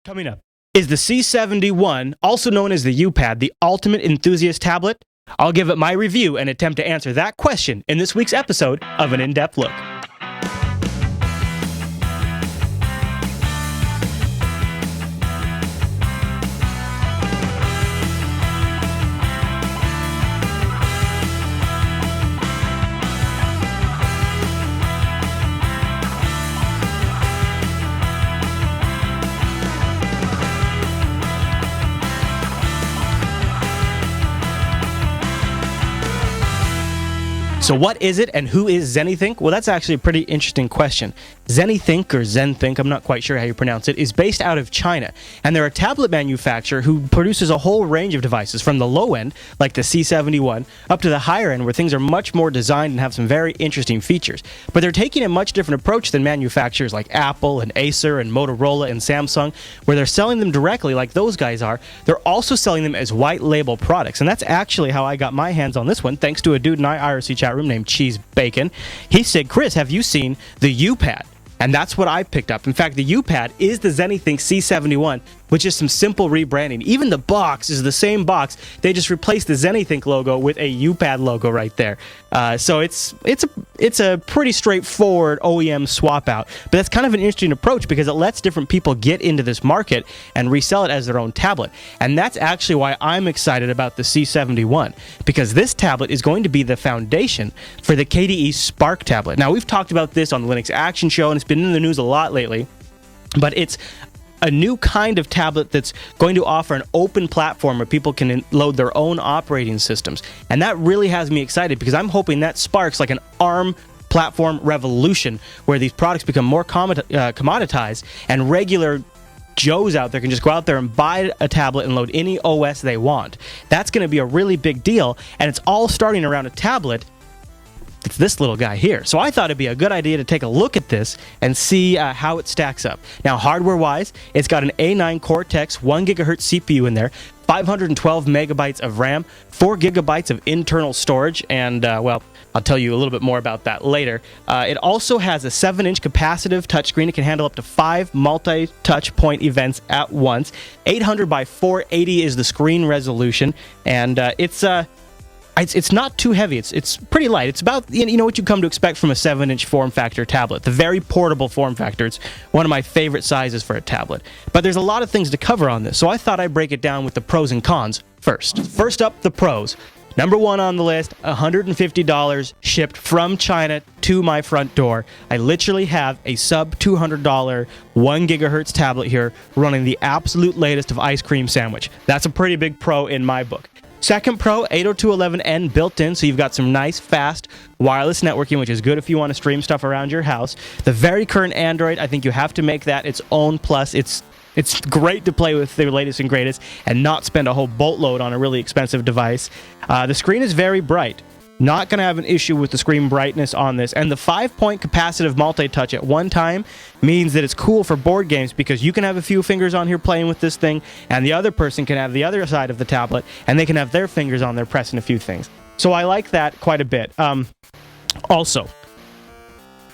Coming up, is the C71, also known as the ePad, the ultimate enthusiast tablet? I'll give it my review and attempt to answer that question in this week's episode of An In-Depth Look. So what is it and who is Zenithink? Well, that's actually a pretty interesting question. Zenithink, or Zenithink, I'm not quite sure how you pronounce it, is based out of China. And they're a tablet manufacturer who produces a whole range of devices, from the low end, like the C71, up to the higher end, where things are much more designed and have some very interesting features. But they're taking a much different approach than manufacturers like Apple and Acer and Motorola and Samsung, where they're selling them directly like those guys are. They're also selling them as white label products. And that's actually how I got my hands on this one, thanks to a dude in my IRC chat room named Cheese Bacon. He said, "Chris, have you seen the ePad?" And that's what I picked up. In fact, the ePad is the Zenithink C71, with just some simple rebranding. Even the box is the same box. They just replaced the Zenithink logo with a ePad logo right there. So it's a pretty straightforward OEM swap out. But that's kind of an interesting approach because it lets different people get into this market and resell it as their own tablet. And that's actually why I'm excited about the C71, because this tablet is going to be the foundation for the KDE Spark Tablet. Now, we've talked about this on the Linux Action Show, and it's been in the news a lot lately. But it's a new kind of tablet that's going to offer an open platform where people can load their own operating systems. And that really has me excited because I'm hoping that sparks like an ARM platform revolution where these products become more commoditized and regular Joes out there can just go out there and buy a tablet and load any OS they want. That's going to be a really big deal, and it's all starting around a tablet. It's this little guy here. So I thought it'd be a good idea to take a look at this and see how it stacks up. Now, hardware-wise, it's got an A9 Cortex 1 gigahertz CPU in there, 512 megabytes of RAM, 4 gigabytes of internal storage, and, well, I'll tell you a little bit more about that later. It also has a 7-inch capacitive touchscreen. It can handle up to 5 multi-touch point events at once. 800 by 480 is the screen resolution, and it's not too heavy. It's pretty light. It's about, you know what you come to expect from a 7-inch form factor tablet. The very portable form factor. It's one of my favorite sizes for a tablet. But there's a lot of things to cover on this, so I thought I'd break it down with the pros and cons first. First up, the pros. Number one on the list, $150 shipped from China to my front door. I literally have a sub $200 1 gigahertz tablet here running the absolute latest of Ice Cream Sandwich. That's a pretty big pro in my book. Second pro, 802.11n built in, so you've got some nice, fast wireless networking, which is good if you want to stream stuff around your house. The very current Android, I think you have to make that its own plus. It's great to play with the latest and greatest and not spend a whole boatload on a really expensive device. The screen is very bright. Not going to have an issue with the screen brightness on this. And the 5-point capacitive multi-touch at one time means that it's cool for board games because you can have a few fingers on here playing with this thing, and the other person can have the other side of the tablet, and they can have their fingers on there pressing a few things. So I like that quite a bit. Also,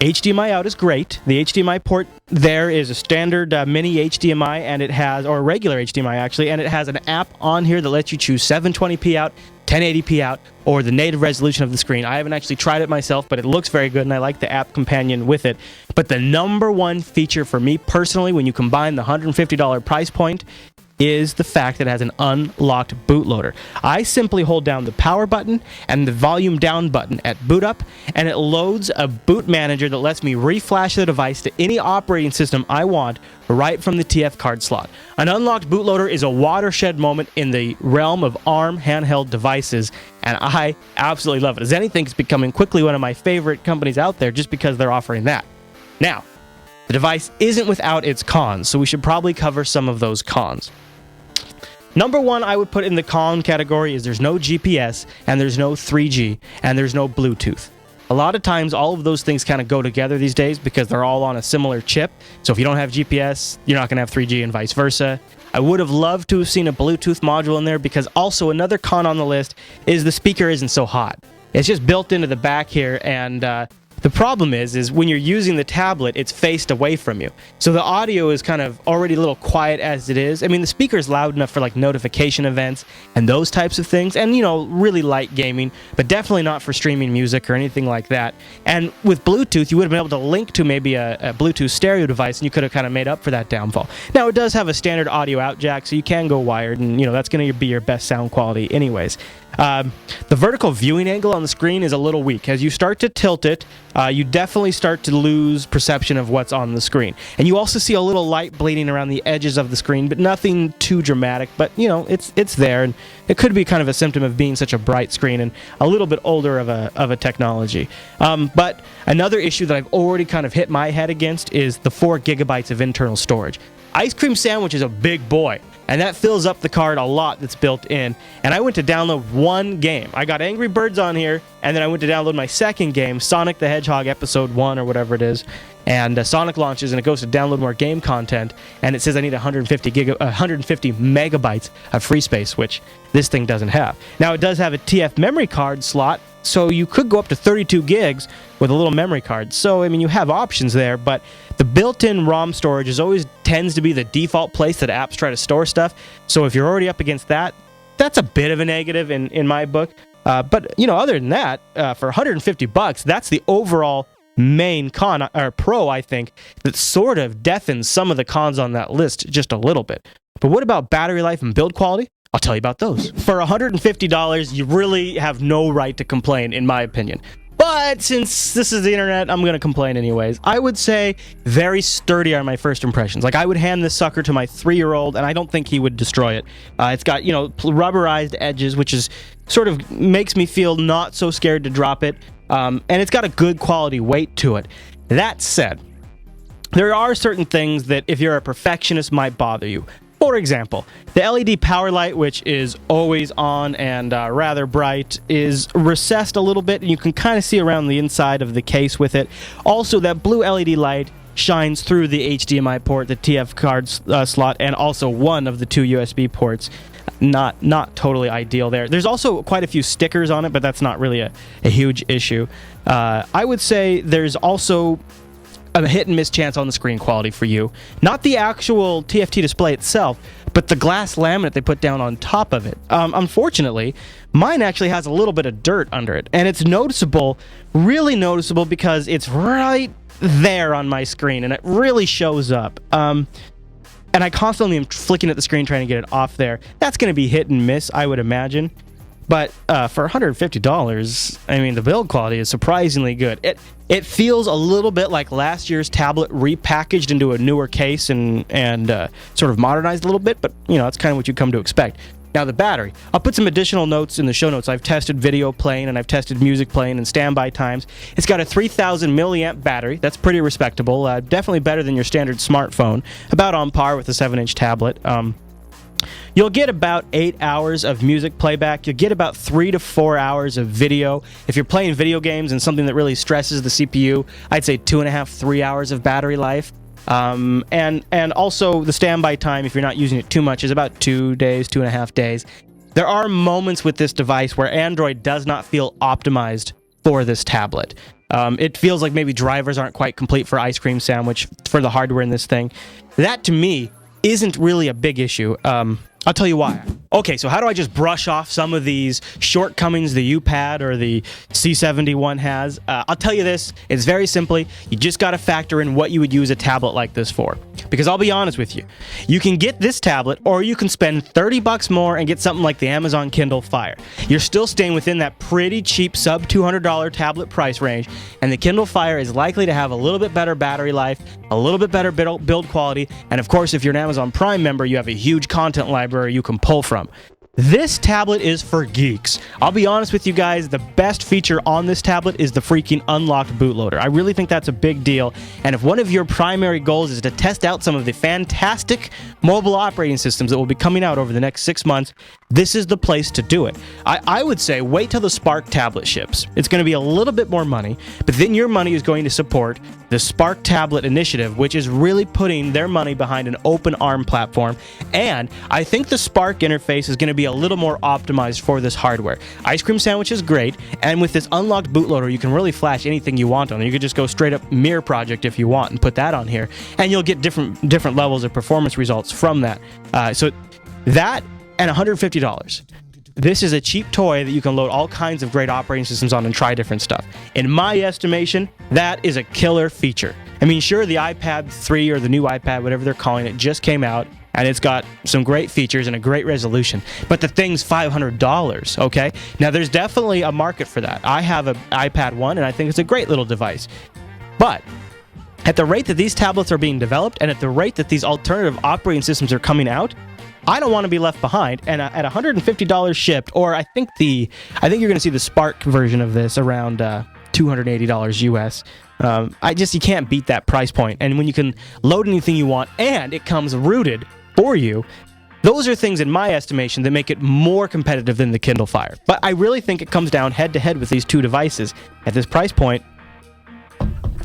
HDMI out is great. The HDMI port there is a standard mini HDMI, and it has, or a regular HDMI actually, and it has an app on here that lets you choose 720p out, 1080p out, or the native resolution of the screen. I haven't actually tried it myself, but it looks very good, and I like the app companion with it. But the number one feature for me personally, when you combine the $150 price point, is the fact that it has an unlocked bootloader. I simply hold down the power button and the volume down button at boot up, and it loads a boot manager that lets me reflash the device to any operating system I want right from the TF card slot. An unlocked bootloader is a watershed moment in the realm of ARM handheld devices, and I absolutely love it. Zenithink is becoming quickly one of my favorite companies out there just because they're offering that. Now, the device isn't without its cons, so we should probably cover some of those cons. Number one I would put in the con category is there's no GPS, and there's no 3G, and there's no Bluetooth. A lot of times, all of those things kind of go together these days because they're all on a similar chip. So if you don't have GPS, you're not going to have 3G and vice versa. I would have loved to have seen a Bluetooth module in there because also another con on the list is the speaker isn't so hot. It's just built into the back here, and the The problem is when you're using the tablet, it's faced away from you. So the audio is kind of already a little quiet as it is. I mean, the speaker's loud enough for like notification events and those types of things, and, you know, really light gaming, but definitely not for streaming music or anything like that. And with Bluetooth, you would have been able to link to maybe a Bluetooth stereo device, and you could have kind of made up for that downfall. Now, it does have a standard audio out jack, so you can go wired, and, you know, that's going to be your best sound quality anyways. The vertical viewing angle on the screen is a little weak. As you start to tilt it, you definitely start to lose perception of what's on the screen. And you also see a little light bleeding around the edges of the screen, but nothing too dramatic. But, you know, it's there, and it could be kind of a symptom of being such a bright screen and a little bit older of a technology. But another issue that I've already kind of hit my head against is the 4 gigabytes of internal storage. Ice Cream Sandwich is a big boy, and that fills up the card a lot that's built in. And I went to download one game. I got Angry Birds on here, and then I went to download my second game, Sonic the Hedgehog Episode 1 or whatever it is. And Sonic launches, and it goes to download more game content, and it says I need 150 megabytes of free space, which this thing doesn't have. Now, it does have a TF memory card slot, so you could go up to 32 gigs with a little memory card. So, I mean, you have options there, but the built-in ROM storage always tends to be the default place that apps try to store stuff. So if you're already up against that, that's a bit of a negative in my book. But, you know, other than that, for $150, that's the overall main con, or pro, I think, that sort of deafens some of the cons on that list just a little bit. But what about battery life and build quality? I'll tell you about those. For $150, you really have no right to complain, in my opinion. But since this is the internet, I'm going to complain anyways. I would say very sturdy are my first impressions. Like, I would hand this sucker to my 3-year-old, and I don't think he would destroy it. It's got, you know, rubberized edges, which is sort of makes me feel not so scared to drop it. And it's got a good quality weight to it. That said, there are certain things that, if you're a perfectionist, might bother you. For example, the LED power light, which is always on and rather bright, is recessed a little bit, and you can kind of see around the inside of the case with it. Also, that blue LED light shines through the HDMI port, the TF card slot, and also one of the 2 USB ports. Not totally ideal there. There's also quite a few stickers on it, but that's not really a huge issue. I would say there's also a hit and miss chance on the screen quality for you. Not the actual TFT display itself, but the glass laminate they put down on top of it. Unfortunately, mine actually has a little bit of dirt under it, and it's noticeable, really noticeable, because it's right there on my screen, and it really shows up. And I constantly am flicking at the screen trying to get it off there. That's going to be hit and miss, I would imagine. But for $150, I mean, the build quality is surprisingly good. It feels a little bit like last year's tablet repackaged into a newer case and sort of modernized a little bit, but, you know, that's kind of what you come to expect. Now, the battery. I'll put some additional notes in the show notes. I've tested video playing, and I've tested music playing and standby times. It's got a 3,000 milliamp battery. That's pretty respectable. Definitely better than your standard smartphone. About on par with a 7-inch tablet. You'll get about 8 hours of music playback. You'll get about 3 to 4 hours of video. If you're playing video games and something that really stresses the CPU, I'd say 2.5, 3 hours of battery life. And also the standby time, if you're not using it too much, is about 2 days, 2.5 days. There are moments with this device where Android does not feel optimized for this tablet. It feels like maybe drivers aren't quite complete for Ice Cream Sandwich, for the hardware in this thing. That, to me, isn't really a big issue. I'll tell you why. Okay, so how do I just brush off some of these shortcomings the ePad or the C71 has? I'll tell you this. It's very simply, you just got to factor in what you would use a tablet like this for. Because I'll be honest with you, you can get this tablet, or you can spend $30 more and get something like the Amazon Kindle Fire. You're still staying within that pretty cheap sub $200 tablet price range, and the Kindle Fire is likely to have a little bit better battery life, a little bit better build quality, and of course, if you're an Amazon Prime member, you have a huge content library you can pull from. This tablet is for geeks. I'll be honest with you guys, the best feature on this tablet is the freaking unlocked bootloader. I really think that's a big deal, and if one of your primary goals is to test out some of the fantastic mobile operating systems that will be coming out over the next 6 months, this is the place to do it. I would say wait till the Spark Tablet ships. It's going to be a little bit more money, but then your money is going to support the Spark Tablet initiative, which is really putting their money behind an open ARM platform. And I think the Spark interface is going to be a little more optimized for this hardware. Ice Cream Sandwich is great, and with this unlocked bootloader, you can really flash anything you want on it. You could just go straight up Mirror Project if you want and put that on here, and you'll get different levels of performance results from that. So that and $150. This is a cheap toy that you can load all kinds of great operating systems on and try different stuff. In my estimation, that is a killer feature. I mean, sure, the iPad 3 or the new iPad, whatever they're calling it, just came out, and it's got some great features and a great resolution. But the thing's $500, okay? Now, there's definitely a market for that. I have an iPad 1, and I think it's a great little device. But at the rate that these tablets are being developed and at the rate that these alternative operating systems are coming out, I don't want to be left behind. And at $150 shipped, or I think you're going to see the Spark version of this around $280 US. You can't beat that price point. And when you can load anything you want and it comes rooted for you, those are things in my estimation that make it more competitive than the Kindle Fire. But I really think it comes down head to head with these two devices. At this price point,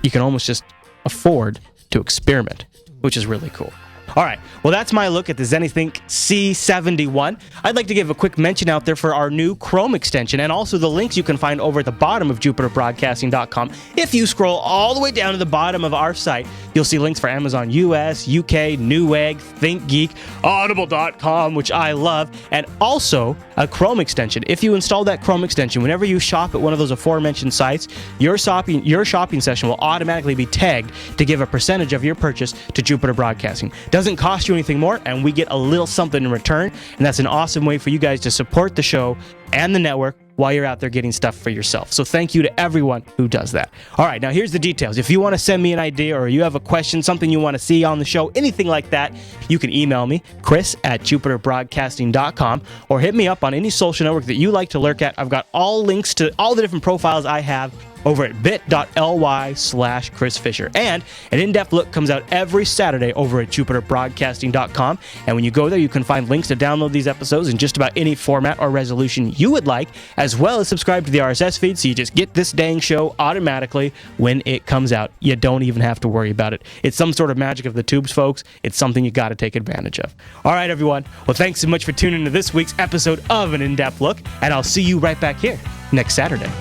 you can almost just afford to experiment, which is really cool. All right, well, that's my look at the Zenithink C71. I'd like to give a quick mention out there for our new Chrome extension and also the links you can find over at the bottom of JupiterBroadcasting.com. If you scroll all the way down to the bottom of our site, you'll see links for Amazon US, UK, Newegg, ThinkGeek, Audible.com, which I love, and also a Chrome extension. If you install that Chrome extension, whenever you shop at one of those aforementioned sites, your shopping session will automatically be tagged to give a percentage of your purchase to Jupiter Broadcasting. Doesn't cost you anything more, and we get a little something in return, and that's an awesome way for you guys to support the show and the network while you're out there getting stuff for yourself. So thank you to everyone who does that. All right, now here's the details. If you want to send me an idea or you have a question, something you want to see on the show, anything like that, you can email me, chris@jupiterbroadcasting.com, or hit me up on any social network that you like to lurk at. I've got all links to all the different profiles I have over at bit.ly/Chris Fisher. And an in-depth look comes out every Saturday over at jupiterbroadcasting.com. And when you go there, you can find links to download these episodes in just about any format or resolution you would like, as well as subscribe to the RSS feed so you just get this dang show automatically when it comes out. You don't even have to worry about it. It's some sort of magic of the tubes, folks. It's something you got to take advantage of. All right, everyone. Well, thanks so much for tuning into this week's episode of An In-Depth Look, and I'll see you right back here next Saturday.